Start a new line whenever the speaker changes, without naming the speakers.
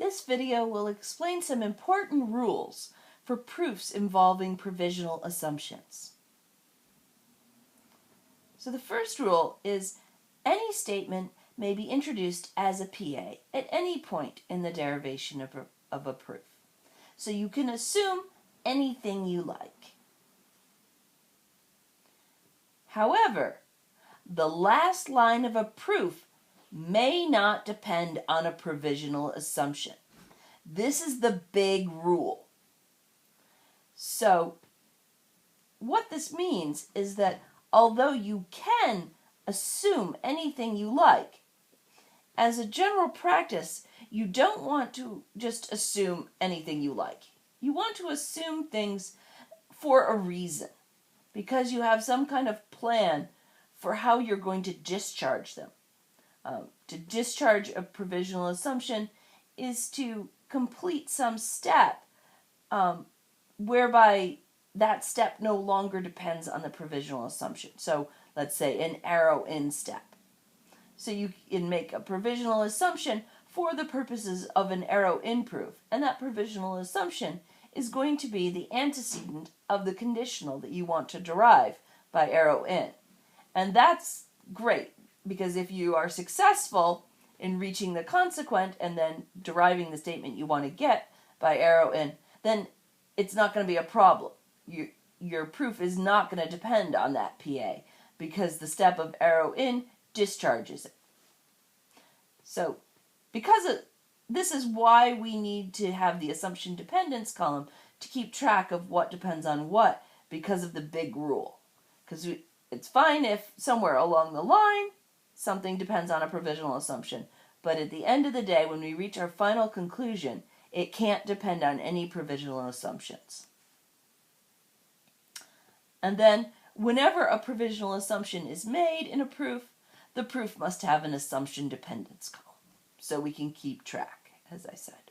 This video will explain some important rules for proofs involving provisional assumptions. So the first rule is any statement may be introduced as a PA at any point in the derivation of a proof. So you can assume anything you like. However, the last line of a proof may not depend on a provisional assumption. This is the big rule. So what this means is that although you can assume anything you like, as a general practice, you don't want to just assume anything you like. You want to assume things for a reason, because you have some kind of plan for how you're going to discharge them. To discharge a provisional assumption is to complete some step whereby that step no longer depends on the provisional assumption. So let's say an arrow in step. So you can make a provisional assumption for the purposes of an arrow in proof, and that provisional assumption is going to be the antecedent of the conditional that you want to derive by arrow in. And that's great, because if you are successful in reaching the consequent and then deriving the statement you want to get by arrow in, then it's not going to be a problem. Your proof is not going to depend on that PA, because the step of arrow in discharges it. So this is why we need to have the assumption dependence column to keep track of what depends on what, because of the big rule. Because it's fine if somewhere along the line something depends on a provisional assumption, but at the end of the day, when we reach our final conclusion, it can't depend on any provisional assumptions. And then, whenever a provisional assumption is made in a proof, the proof must have an assumption dependence column, so we can keep track, as I said.